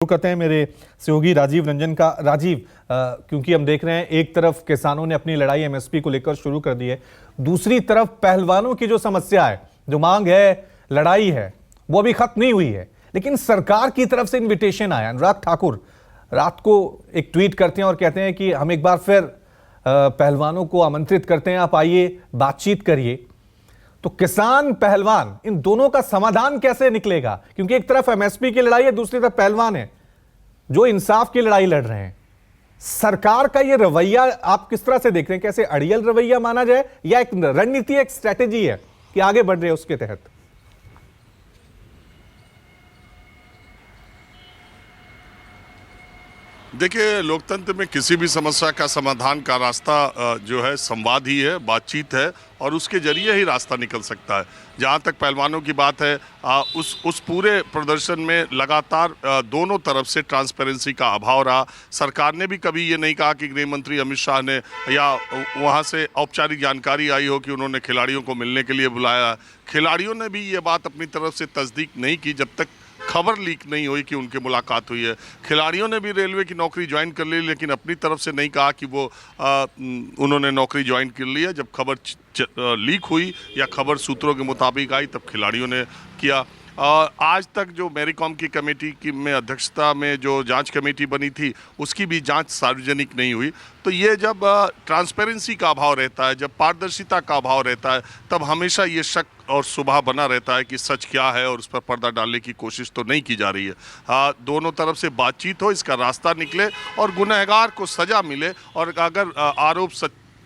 करते हैं मेरे सहयोगी राजीव रंजन का। राजीव, क्योंकि हम देख रहे हैं एक तरफ किसानों ने अपनी लड़ाई एमएसपी को लेकर शुरू कर दी है, दूसरी तरफ पहलवानों की जो समस्या है, जो मांग है, लड़ाई है, वो अभी खत्म नहीं हुई है। लेकिन सरकार की तरफ से इन्विटेशन आया। अनुराग ठाकुर रात को एक ट्वीट करते हैं और कहते हैं कि हम एक बार फिर पहलवानों को आमंत्रित करते हैं, आप आइए, बातचीत करिए। तो किसान पहलवान इन दोनों का समाधान कैसे निकलेगा? क्योंकि एक तरफ एमएसपी की लड़ाई है, दूसरी तरफ पहलवान है जो इंसाफ की लड़ाई लड़ रहे हैं। सरकार का ये रवैया आप किस तरह से देख रहे हैं? कैसे अड़ियल रवैया माना जाए या एक रणनीति, एक स्ट्रेटेजी है कि आगे बढ़ रहे हैं उसके तहत? देखिए, लोकतंत्र में किसी भी समस्या का समाधान का रास्ता जो है संवाद ही है, बातचीत है, और उसके जरिए ही रास्ता निकल सकता है। जहाँ तक पहलवानों की बात है, उस पूरे प्रदर्शन में लगातार दोनों तरफ से ट्रांसपेरेंसी का अभाव रहा। सरकार ने भी कभी ये नहीं कहा कि गृह मंत्री अमित शाह ने या वहाँ से औपचारिक जानकारी आई हो कि उन्होंने खिलाड़ियों को मिलने के लिए बुलाया। खिलाड़ियों ने भी ये बात अपनी तरफ से तस्दीक नहीं की जब तक खबर लीक नहीं हुई कि उनकी मुलाकात हुई है। खिलाड़ियों ने भी रेलवे की नौकरी ज्वाइन कर ली, लेकिन अपनी तरफ से नहीं कहा कि वो उन्होंने नौकरी ज्वाइन कर ली है। जब खबर लीक हुई या खबर सूत्रों के मुताबिक आई, तब खिलाड़ियों ने किया। आज तक जो मैरीकॉम की कमेटी की में अध्यक्षता में जो जांच कमेटी बनी थी, उसकी भी जांच सार्वजनिक नहीं हुई। तो ये जब ट्रांसपेरेंसी का अभाव रहता है, जब पारदर्शिता का अभाव रहता है, तब हमेशा ये शक और शुबहा बना रहता है कि सच क्या है, और उस पर पर्दा डालने की कोशिश तो नहीं की जा रही है। दोनों तरफ से बातचीत हो, इसका रास्ता निकले और गुनहगार को सज़ा मिले, और अगर आरोप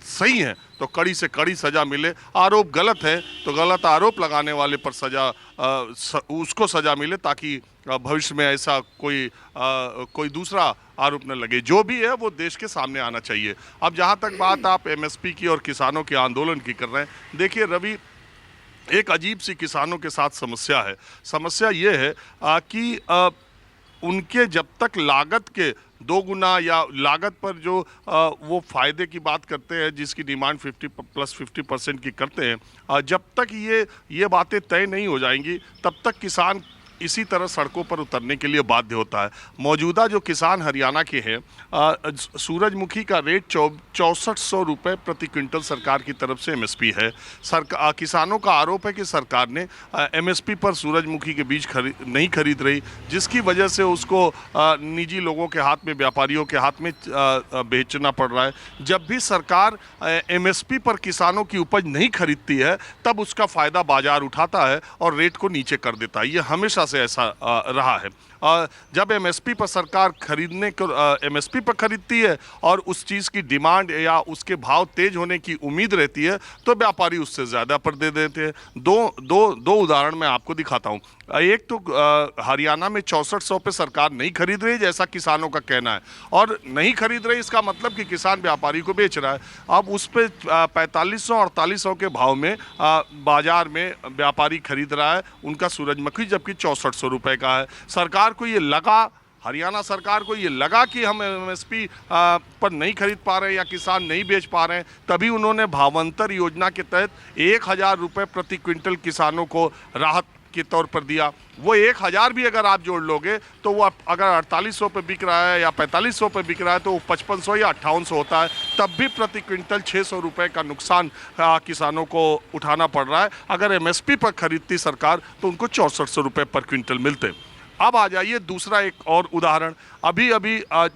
सही है तो कड़ी से कड़ी सज़ा मिले। आरोप गलत है तो गलत आरोप लगाने वाले पर उसको सज़ा मिले, ताकि भविष्य में ऐसा कोई दूसरा आरोप न लगे। जो भी है वो देश के सामने आना चाहिए। अब जहाँ तक बात आप एमएसपी की और किसानों के आंदोलन की कर रहे हैं, देखिए रवि, एक अजीब सी किसानों के साथ समस्या है। समस्या ये है कि उनके जब तक लागत के 2 गुना या लागत पर जो वो फ़ायदे की बात करते हैं, जिसकी डिमांड 50% की करते हैं, जब तक ये बातें तय नहीं हो जाएंगी, तब तक किसान इसी तरह सड़कों पर उतरने के लिए बाध्य होता है। मौजूदा जो किसान हरियाणा के हैं, सूरजमुखी का रेट 6400 रुपये प्रति क्विंटल सरकार की तरफ से एमएसपी है। किसानों का आरोप है कि सरकार ने एमएसपी पर सूरजमुखी के बीज नहीं खरीद रही, जिसकी वजह से उसको निजी लोगों के हाथ में, व्यापारियों के हाथ में बेचना पड़ रहा है। जब भी सरकार एमएसपी पर किसानों की उपज नहीं खरीदती है, तब उसका फ़ायदा बाजार उठाता है और रेट को नीचे कर देता है। ये हमेशा से ऐसा रहा है। जब एमएसपी पर सरकार एमएसपी पर खरीदती है और उस चीज़ की डिमांड या उसके भाव तेज होने की उम्मीद रहती है, तो व्यापारी उससे ज़्यादा पर दे देते हैं। दो उदाहरण मैं आपको दिखाता हूँ। एक तो हरियाणा में 6400 पे सरकार नहीं खरीद रही, जैसा किसानों का कहना है, और नहीं खरीद रही इसका मतलब कि किसान व्यापारी को बेच रहा है। अब उस पर 4500-4800 के भाव में बाजार में व्यापारी खरीद रहा है उनका सूरजमुखी, जबकि 6400 रुपये का है। हरियाणा सरकार को ये लगा कि हम एमएसपी पर नहीं खरीद पा रहे हैं या किसान नहीं बेच पा रहे हैं, तभी उन्होंने भावांतर योजना के तहत 1000 रुपये प्रति क्विंटल किसानों को राहत के तौर पर दिया। वो 1000 भी अगर आप जोड़ लोगे तो वो अगर 4800 पे बिक रहा है या 4500 पे बिक रहा है, तो वो 5500 या 5800 होता है। तब भी प्रति क्विंटल 600 रुपये का नुकसान किसानों को उठाना पड़ रहा है। अगर एमएसपी पर खरीदती सरकार तो उनको 6400 रुपये पर क्विंटल मिलते। अब आ जाइए दूसरा एक और उदाहरण। अभी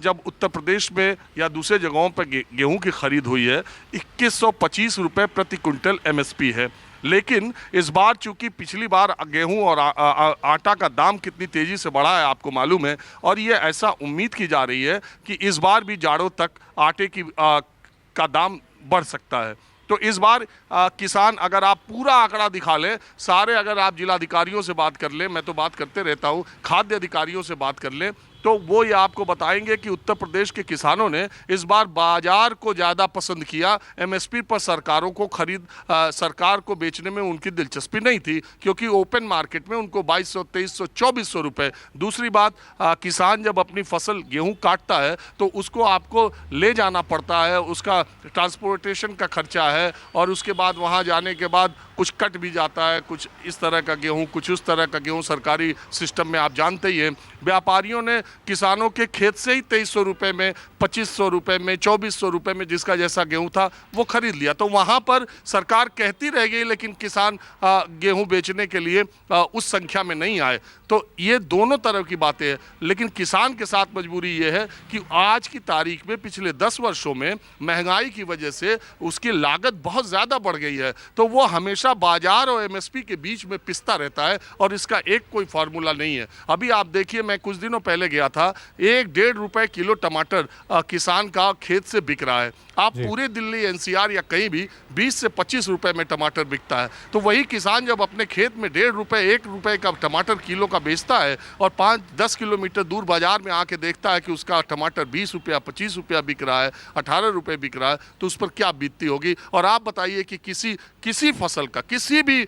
जब उत्तर प्रदेश में या दूसरे जगहों पर गेहूं की खरीद हुई है, 2125 रुपये प्रति क्विंटल एमएसपी है। लेकिन इस बार चूंकि पिछली बार गेहूं और आटा का दाम कितनी तेज़ी से बढ़ा है आपको मालूम है, और ये ऐसा उम्मीद की जा रही है कि इस बार भी जाड़ों तक आटे का दाम बढ़ सकता है। तो इस बार किसान, अगर आप पूरा आंकड़ा दिखा लें, सारे, अगर आप जिलाधिकारियों से बात कर लें, मैं तो बात करते रहता हूँ, खाद्य अधिकारियों से बात कर लें, तो वो ये आपको बताएंगे कि उत्तर प्रदेश के किसानों ने इस बार बाजार को ज़्यादा पसंद किया। एमएसपी पर सरकार को बेचने में उनकी दिलचस्पी नहीं थी, क्योंकि ओपन मार्केट में उनको 2200, 2300, 2400 रुपये। दूसरी बात, किसान जब अपनी फसल गेहूं काटता है तो उसको आपको ले जाना पड़ता है, उसका ट्रांसपोर्टेशन का खर्चा है और उसके बाद वहाँ जाने के बाद कुछ कट भी जाता है, कुछ इस तरह का गेहूँ, कुछ उस तरह का गेहूँ। सरकारी सिस्टम में आप जानते ही हैं, व्यापारियों ने किसानों के खेत से ही 2300 रुपये में, 2500 रुपये में, 2400 रुपये में जिसका जैसा गेहूँ था वो खरीद लिया। तो वहाँ पर सरकार कहती रह गई, लेकिन किसान गेहूँ बेचने के लिए उस संख्या में नहीं आए। तो ये दोनों तरह की बातें हैं, लेकिन किसान के साथ मजबूरी ये है कि आज की तारीख में पिछले 10 वर्षों में महंगाई की वजह से उसकी लागत बहुत ज़्यादा बढ़ गई है। तो वो हमेशा बाजार और एमएसपी के बीच में पिसता रहता है और इसका एक कोई फार्मूला नहीं है। अभी आप देखिए, मैं कुछ दिनों पहले गया था, 1-1.5 रुपए किलो टमाटर किसान का खेत से बिक रहा है। आप पूरे दिल्ली एनसीआर या कहीं भी 20 से 25 रुपए में टमाटर बिकता है। तो वही किसान जब अपने खेत में 1.5 रुपए 1 रुपए का टमाटर किलो का बेचता है और 5-10 किलोमीटर दूर बाजार में आके देखता है कि उसका टमाटर 20 रुपया 25 रुपया बिक रहा है, 18 रुपए बिक रहा है, तो उस पर क्या बीतती होगी। और आप बताइए कि किसी फसल का, किसी भी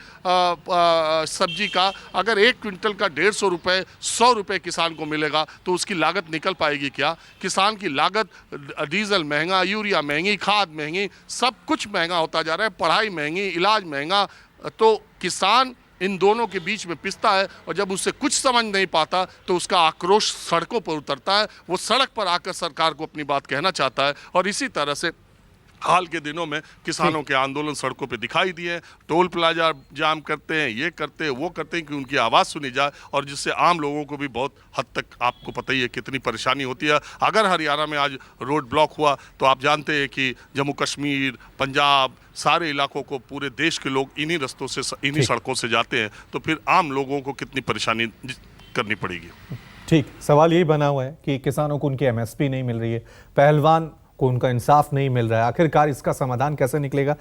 सब्जी का अगर 1 क्विंटल का 150 रुपए 100 रुपए किसान को मिलेगा तो उसकी लागत निकल पाएगी क्या। किसान की लागत, डीजल महंगा, यूरिया महंगी, खाद महंगी, सब कुछ महंगा होता जा रहा है, पढ़ाई महंगी, इलाज महंगा। तो किसान इन दोनों के बीच में पिसता है और जब उससे कुछ समझ नहीं पाता तो उसका आक्रोश सड़कों पर उतरता है। वो सड़क पर आकर सरकार को अपनी बात कहना चाहता है। और इसी तरह से हाल के दिनों में किसानों के आंदोलन सड़कों पे दिखाई दिए, टोल प्लाजा जाम करते हैं, ये करते हैं, वो करते हैं कि उनकी आवाज़ सुनी जाए, और जिससे आम लोगों को भी बहुत हद तक आपको पता ही है कितनी परेशानी होती है। अगर हरियाणा में आज रोड ब्लॉक हुआ तो आप जानते हैं कि जम्मू कश्मीर, पंजाब, सारे इलाकों को पूरे देश के लोग इन्हीं रस्तों से, इन्हीं सड़कों से जाते हैं, तो फिर आम लोगों को कितनी परेशानी करनी पड़ेगी। ठीक, सवाल यही बना हुआ है कि किसानों को उनकी एमएसपी नहीं मिल रही है, पहलवान को उनका इंसाफ नहीं मिल रहा है। आखिरकार इसका समाधान कैसे निकलेगा?